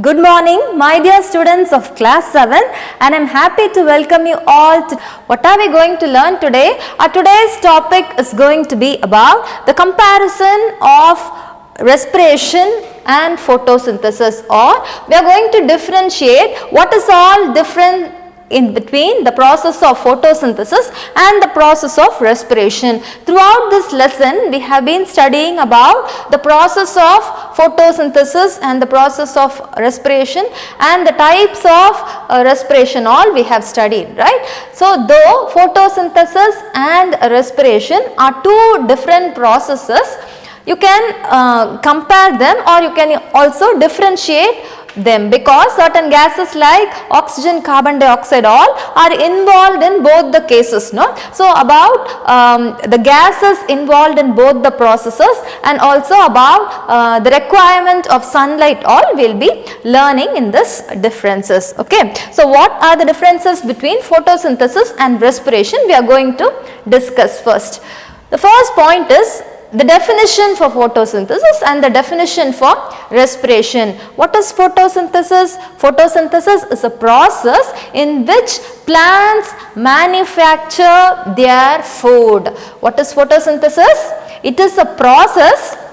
Good morning, my dear students of class 7, and I am happy to welcome you all to what are we going to learn today? Today's topic is going to be about the comparison of respiration and photosynthesis, or we are going to differentiate what is all different in between the process of photosynthesis and the process of respiration. Throughout this lesson, we have been studying about the process of photosynthesis and the process of respiration and the types of respiration, all we have studied, right? So, though photosynthesis and respiration are two different processes, you can compare them, or you can also differentiate them, because certain gases like oxygen, carbon dioxide, all are involved in both the cases, no? So, about the gases involved in both the processes and also about the requirement of sunlight, all we will be learning in this differences, okay. So, what are the differences between photosynthesis and respiration? We are going to discuss first. The first point is the definition for photosynthesis and the definition for respiration. What is photosynthesis? Photosynthesis is a process in which plants manufacture their food. What is photosynthesis? It is a process.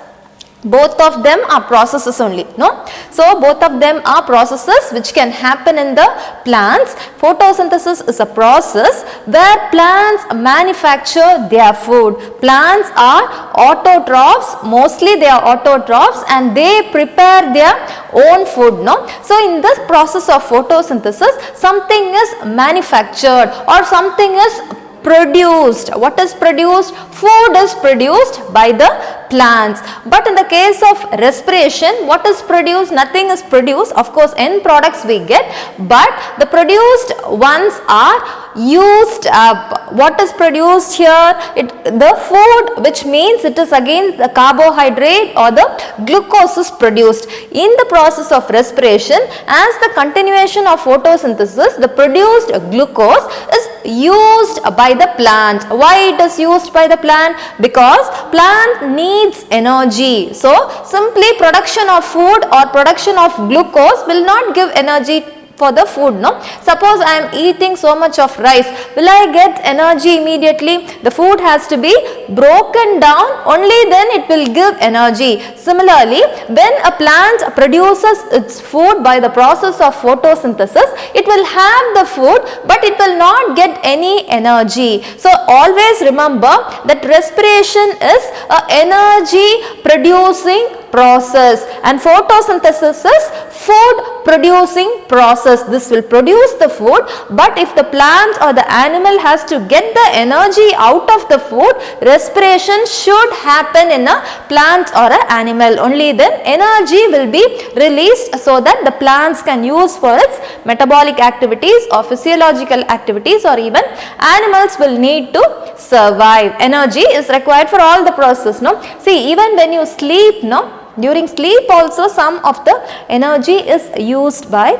Both of them are processes only, no? So, both of them are processes which can happen in the plants. Photosynthesis is a process where plants manufacture their food. Plants are autotrophs, mostly they are autotrophs, and they prepare their own food, no? So, in this process of photosynthesis, something is manufactured or something is produced. What is produced? Food is produced by the plants. But in the case of respiration, what is produced? Nothing is produced. Of course, end products we get, but the produced ones are used up. What is produced here? The food, which means it is again the carbohydrate or the glucose is produced. In the process of respiration, as the continuation of photosynthesis, the produced glucose is used by the plant. Why it is used by the plant? Because plant needs energy. So, simply production of food or production of glucose will not give energy for the food, no? Suppose I am eating so much of rice, will I get energy immediately? The food has to be broken down, only then it will give energy. Similarly, when a plant produces its food by the process of photosynthesis, it will have the food, but it will not get any energy. So, always remember that respiration is an energy producing process and photosynthesis is food producing process. This will produce the food, but if the plant or the animal has to get the energy out of the food, respiration should happen in a plant or an animal. Only then energy will be released so that the plants can use for its metabolic activities or physiological activities, or even animals will need to survive. Energy is required for all the process, no? See, even when you sleep, no? During sleep also some of the energy is used by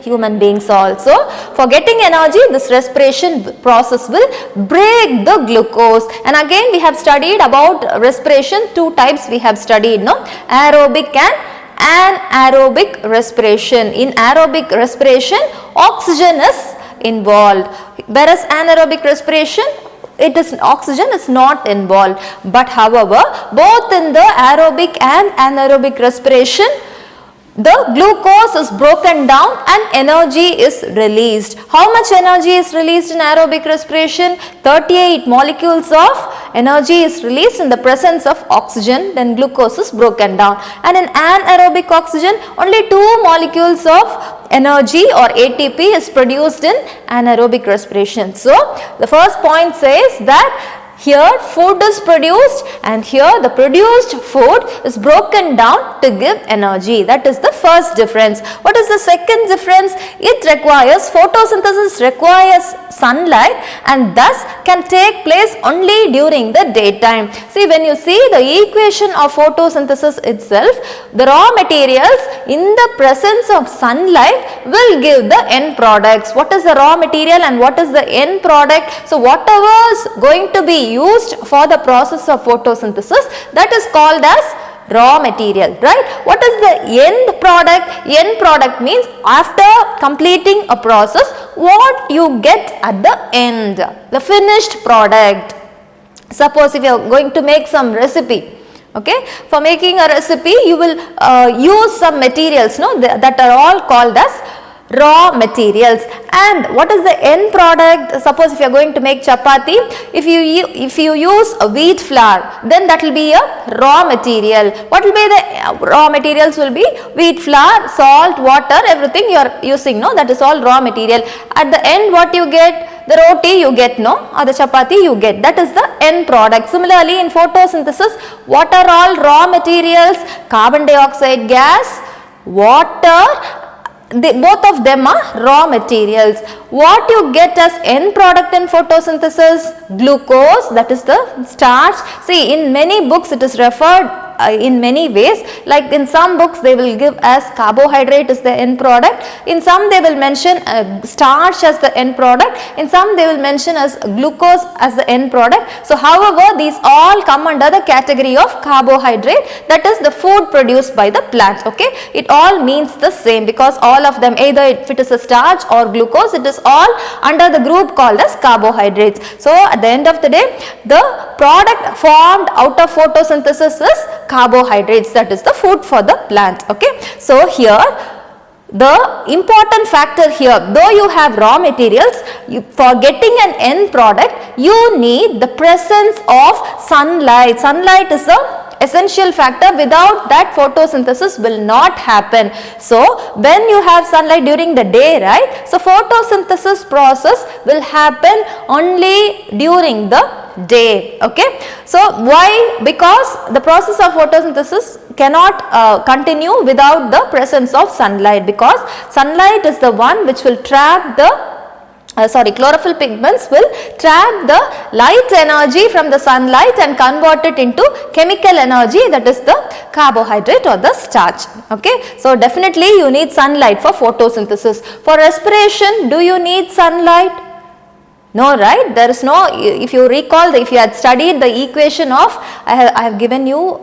human beings also. For getting energy, this respiration process will break the glucose. And again we have studied about respiration, two types we have studied, no? Aerobic and anaerobic respiration. In aerobic respiration, oxygen is involved, whereas anaerobic respiration, oxygen is not involved. But however, both in the aerobic and anaerobic respiration, the glucose is broken down and energy is released. How much energy is released in aerobic respiration? 38 molecules of energy is released in the presence of oxygen, then glucose is broken down. And in anaerobic oxygen, only 2 molecules of energy or ATP is produced in anaerobic respiration. So, the first point says that here food is produced, and here the produced food is broken down to give energy. That is the first difference. What is the second difference? It requires, photosynthesis requires sunlight and thus can take place only during the daytime. See, when you see the equation of photosynthesis itself, the raw materials in the presence of sunlight will give the end products. What is the raw material and what is the end product? So, whatever is going to be used for the process of photosynthesis, that is called as raw material, right? What is the end product? End product means after completing a process, what you get at the end, the finished product. Suppose if you are going to make some recipe, okay, for making a recipe you will use some materials, no, that are all called as raw materials. And what is the end product? Suppose if you are going to make chapati, if you use a wheat flour, then that will be a raw material. What will be the raw materials? Will be wheat flour, salt, water, everything you are using, no, that is all raw material. At the end what you get? The roti you get, no, or the chapati you get, that is the end product. Similarly in photosynthesis, what are all raw materials? Carbon dioxide gas, water, both of them are raw materials. What you get as end product in photosynthesis? Glucose, that is the starch. See, in many books it is referred in many ways, like in some books they will give as carbohydrate is the end product, in some they will mention starch as the end product, in some they will mention as glucose as the end product. So however, these all come under the category of carbohydrate, that is the food produced by the plant, okay. It all means the same because all of them, either if it is a starch or glucose, it is all under the group called as carbohydrates. So at the end of the day, the product formed out of photosynthesis is carbohydrates, that is the food for the plant, okay. So here the important factor here, though you have raw materials, for getting an end product you need the presence of sunlight. Sunlight is the essential factor. Without that photosynthesis will not happen. So when you have sunlight during the day, right, so photosynthesis process will happen only during the day, okay. So why? Because the process of photosynthesis cannot continue without the presence of sunlight, because sunlight is the one which will trap the chlorophyll pigments will trap the light energy from the sunlight and convert it into chemical energy, that is the carbohydrate or the starch, okay. So definitely you need sunlight for photosynthesis. For respiration, do you need sunlight? No, right? There is no, if you recall, if you had studied the equation of, I have given you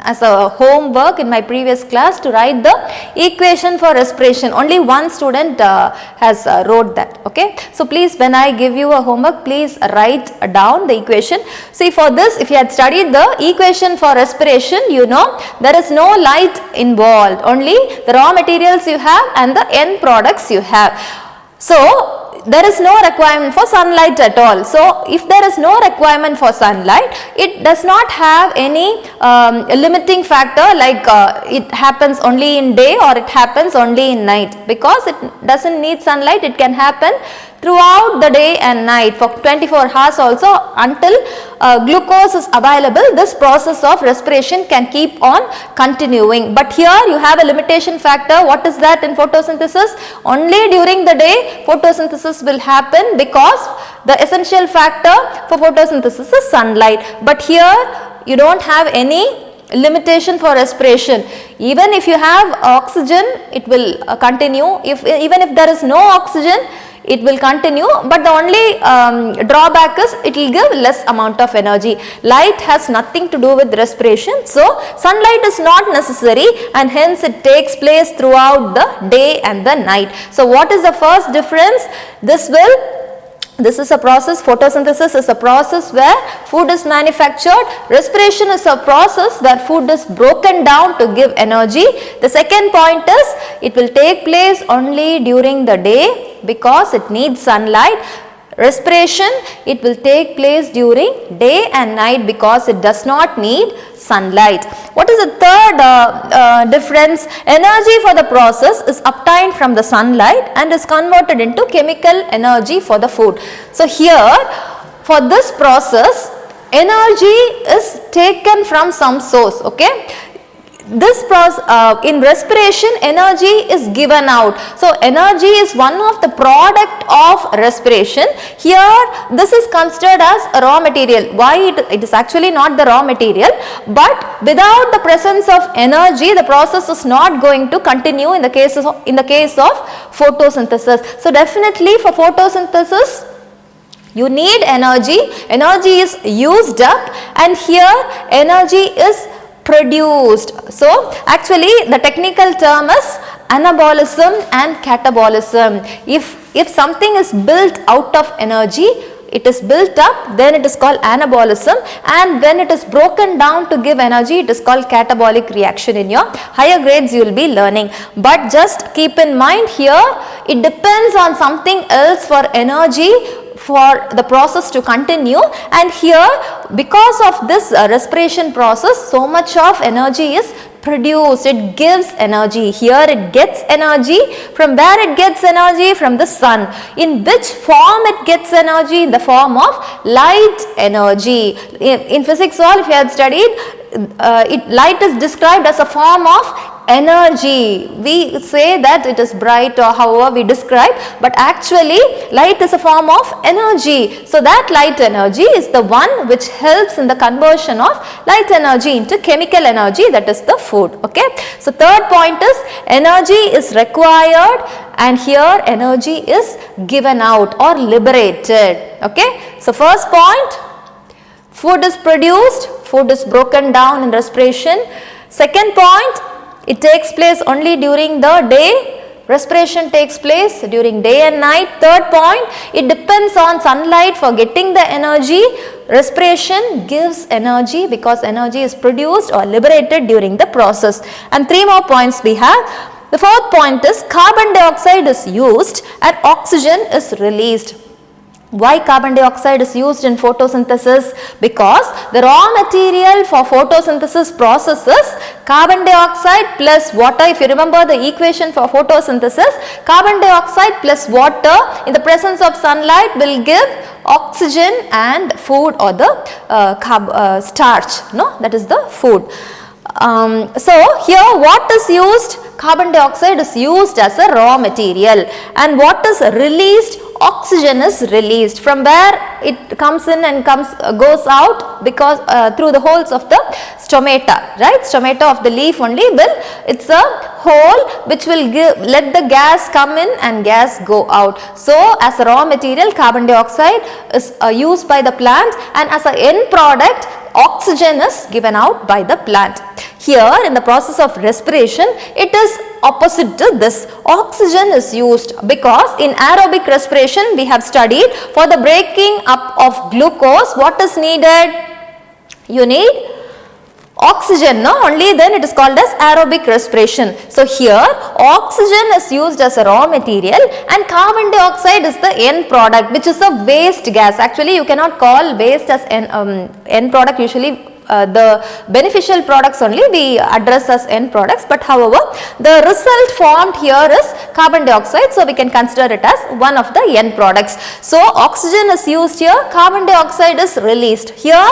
as a homework in my previous class to write the equation for respiration. Only one student has wrote that, okay. So please, when I give you a homework, please write down the equation. See, for this, if you had studied the equation for respiration, you know there is no light involved, only the raw materials you have and the end products you have. So there is no requirement for sunlight at all. So if there is no requirement for sunlight, it does not have any limiting factor like it happens only in day or it happens only in night, because it doesn't need sunlight. It can happen throughout the day and night for 24 hours also. Until glucose is available, this process of respiration can keep on continuing. But here you have a limitation factor. What is that in photosynthesis? Only during the day photosynthesis will happen, because the essential factor for photosynthesis is sunlight. But here you don't have any limitation for respiration. Even if you have oxygen, it will continue. Even if there is no oxygen, it will continue, but the only drawback is it will give less amount of energy. Light has nothing to do with respiration, so sunlight is not necessary, and hence it takes place throughout the day and the night. So what is the first difference? This is a process, photosynthesis is a process where food is manufactured. Respiration is a process where food is broken down to give energy. The second point is it will take place only during the day because it needs sunlight. Respiration, it will take place during day and night because it does not need sunlight. What is the third difference? Energy for the process is obtained from the sunlight and is converted into chemical energy for the food. So here, for this process, energy is taken from some source, okay. This process in respiration, energy is given out. So energy is one of the product of respiration. Here this is considered as a raw material. Why? It is actually not the raw material, but without the presence of energy, the process is not going to continue in the case of photosynthesis. So definitely for photosynthesis you need energy. Energy is used up, and here energy is produced. So actually the technical term is anabolism and catabolism. If something is built out of energy, it is built up, then it is called anabolism, and when it is broken down to give energy, it is called catabolic reaction. In your higher grades you will be learning, but just keep in mind here it depends on something else for energy for the process to continue, and here because of this respiration process, so much of energy is produced. It gives energy. Here it gets energy. From where it gets energy? From the sun. In which form it gets energy? In the form of light energy. In physics all, if you had studied, light is described as a form of energy. We say that it is bright or however we describe, but actually light is a form of energy. So that light energy is the one which helps in the conversion of light energy into chemical energy, that is the food. Okay. So third point is energy is required, and here energy is given out or liberated. Okay. So first point, food is produced, food is broken down in respiration. Second point, it takes place only during the day. Respiration takes place during day and night. Third point, it depends on sunlight for getting the energy. Respiration gives energy because energy is produced or liberated during the process. And three more points we have. The fourth point is carbon dioxide is used and oxygen is released. Why carbon dioxide is used in photosynthesis? Because the raw material for photosynthesis process is carbon dioxide plus water. If you remember the equation for photosynthesis, carbon dioxide plus water in the presence of sunlight will give oxygen and food, or the starch, no, that is the food. So here what is used? Carbon dioxide is used as a raw material, and what is released? Oxygen is released. From where it comes in and goes out? Because through the holes of the stomata, right? Stomata of the leaf only will, it's a hole which will let the gas come in and gas go out. So as a raw material, carbon dioxide is used by the plant, and as an end product, oxygen is given out by the plant. Here in the process of respiration, it is opposite to this. Oxygen is used because in aerobic respiration we have studied for the breaking up of glucose, what is needed? You need oxygen, no? Only then it is called as aerobic respiration. So here oxygen is used as a raw material and carbon dioxide is the end product, which is a waste gas. Actually you cannot call waste as an end product. Usually the beneficial products only we address as end products, but however the result formed here is carbon dioxide, so we can consider it as one of the end products. So oxygen is used here, carbon dioxide is released. Here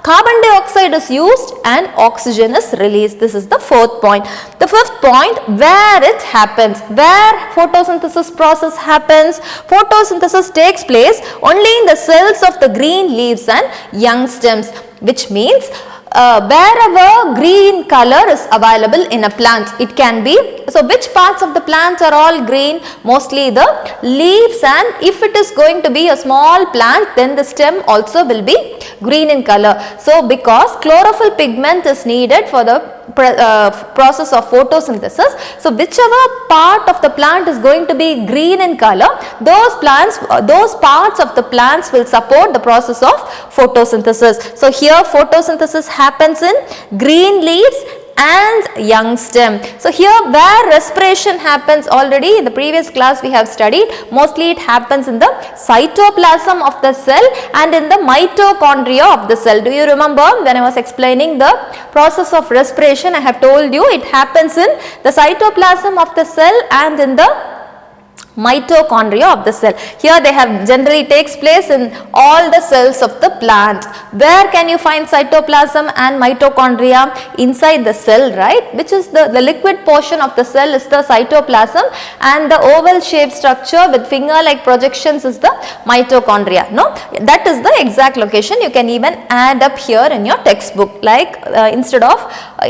carbon dioxide is used and oxygen is released. This is the fourth point. The fifth point, where it happens, where photosynthesis process happens. Photosynthesis takes place only in the cells of the green leaves and young stems, which means wherever green color is available in a plant, it can be. So which parts of the plant are all green? Mostly the leaves, and if it is going to be a small plant, then the stem also will be green in color. So because chlorophyll pigment is needed for the process of photosynthesis, so whichever part of the plant is going to be green in color, those parts of the plants will support the process of photosynthesis. So here photosynthesis happens in green leaves and young stem. So here where respiration happens, already in the previous class we have studied, mostly it happens in the cytoplasm of the cell and in the mitochondria of the cell. Do you remember when I was explaining the process of respiration, I have told you it happens in the cytoplasm of the cell and in the mitochondria of the cell. Here they have generally takes place in all the cells of the plant. Where can you find cytoplasm and mitochondria? Inside the cell, right? Which is the liquid portion of the cell is the cytoplasm, and the oval shaped structure with finger like projections is the mitochondria. No, that is the exact location. You can even add up here in your textbook, like instead of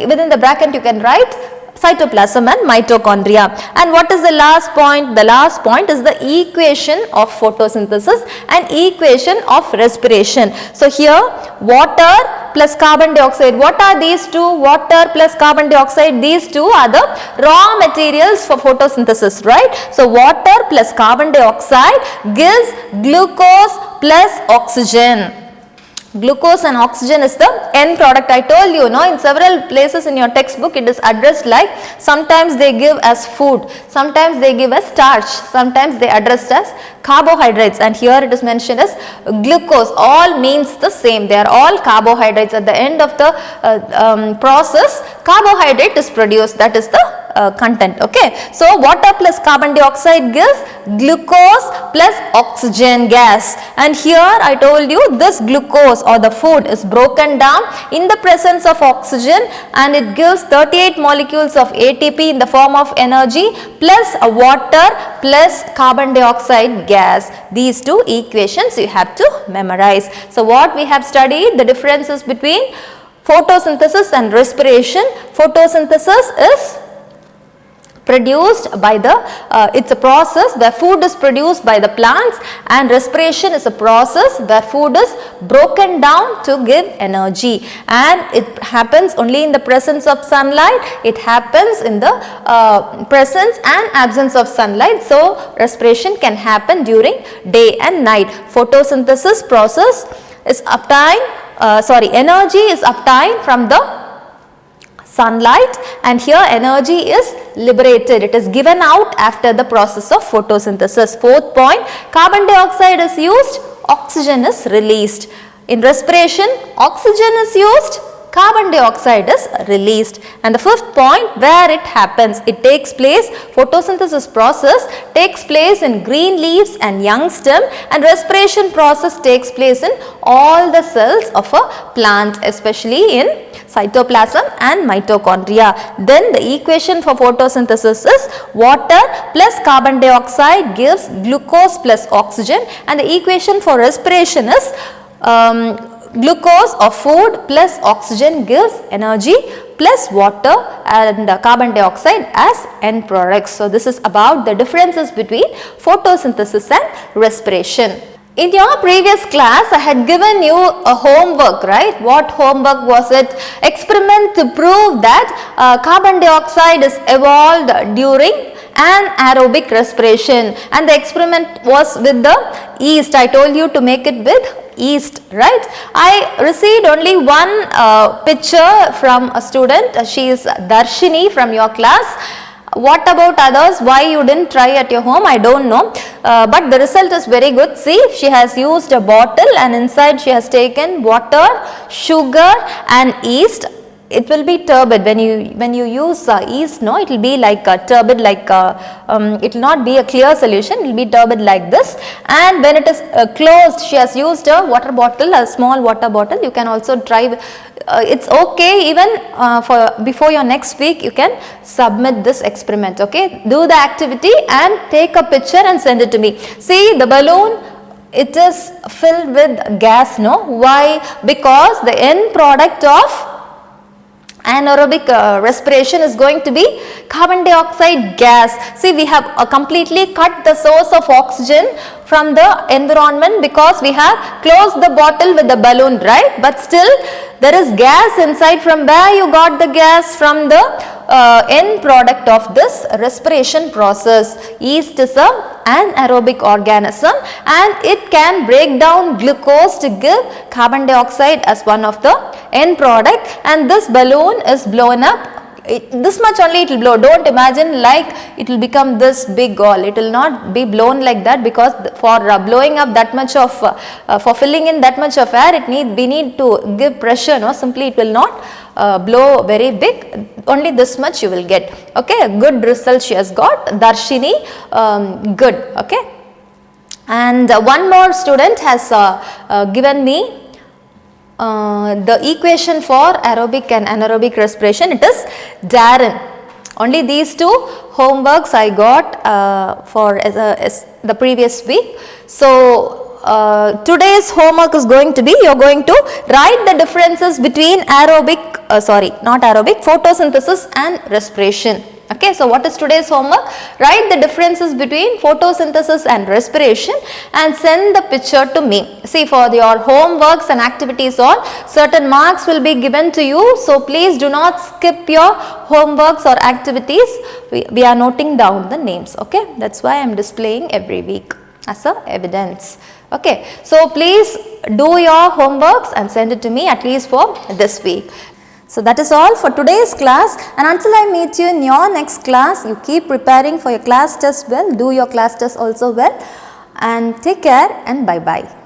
within the bracket you can write cytoplasm and mitochondria. And what is the last point? The last point is the equation of photosynthesis and equation of respiration. So here water plus carbon dioxide. What are these two? Water plus carbon dioxide. These two are the raw materials for photosynthesis, right? So water plus carbon dioxide gives glucose plus oxygen. Glucose and oxygen is the end product. I told you, no, in several places in your textbook it is addressed like, sometimes they give as food, sometimes they give as starch, sometimes they addressed as carbohydrates, and here it is mentioned as glucose. All means the same, they are all carbohydrates. At the end of the process, carbohydrate is produced, that is the content. Okay, so water plus carbon dioxide gives glucose plus oxygen gas, and here I told you this glucose or the food is broken down in the presence of oxygen, and it gives 38 molecules of ATP in the form of energy plus water plus carbon dioxide gas. These two equations you have to memorize. So what we have studied, the differences between photosynthesis and respiration. Photosynthesis is produced by the, it's a process where food is produced by the plants, and respiration is a process where food is broken down to give energy, and it happens only in the presence of sunlight. It happens in the presence and absence of sunlight. So respiration can happen during day and night. Photosynthesis process is energy is obtained from the sunlight, and here energy is liberated, it is given out after the process of photosynthesis. Fourth point, carbon dioxide is used, oxygen is released. In respiration, oxygen is used, carbon dioxide is released. And the fifth point, where it happens, it takes place, photosynthesis process takes place in green leaves and young stem, and respiration process takes place in all the cells of a plant, especially in cytoplasm and mitochondria. Then the equation for photosynthesis is water plus carbon dioxide gives glucose plus oxygen, and the equation for respiration is glucose or food plus oxygen gives energy plus water and carbon dioxide as end products. So this is about the differences between photosynthesis and respiration. In your previous class, I had given you a homework, right? What homework was it? Experiment to prove that carbon dioxide is evolved during anaerobic respiration, and the experiment was with the yeast. I told you to make it with yeast, right? I received only one picture from a student. She is Darshini from your class. What about others? Why you didn't try at your home? I don't know. But the result is very good. See, she has used a bottle, and inside she has taken water, sugar and yeast. It will be turbid when you use yeast, no, it will be like turbid, like it will not be a clear solution, it will be turbid like this. And when it is closed, she has used a water bottle, a small water bottle. You can also try, it's okay, even for before your next week you can submit this experiment. Okay, do the activity and take a picture and send it to me. See the balloon, it is filled with gas, no? Why? Because the end product of anaerobic respiration is going to be carbon dioxide gas. See, we have completely cut the source of oxygen from the environment because we have closed the bottle with the balloon, right? But still there is gas inside. From where you got the gas? From the end product of this respiration process. Yeast is an anaerobic organism, and it can break down glucose to give carbon dioxide as one of the end product, and this balloon is blown up. This much only it will blow. Don't imagine like it will become this big all. It will not be blown like that, because for blowing up that much of for filling in that much of air, we need to give pressure, no? Simply it will not blow very big. Only this much you will get. Okay, a good result she has got, Darshini. Good. Okay, and one more student has given me the equation for aerobic and anaerobic respiration. It is Darren. Only these two homeworks I got for the previous week. So today's homework is going to be, you are going to write the differences between photosynthesis and respiration. Okay, so what is today's homework? Write the differences between photosynthesis and respiration and send the picture to me. See, for your homeworks and activities all, certain marks will be given to you. So please do not skip your homeworks or activities. We are noting down the names. Okay, that's why I am displaying every week as a evidence. Okay, so please do your homeworks and send it to me at least for this week. So that is all for today's class, and until I meet you in your next class, you keep preparing for your class test well, do your class test also well, and take care and bye bye.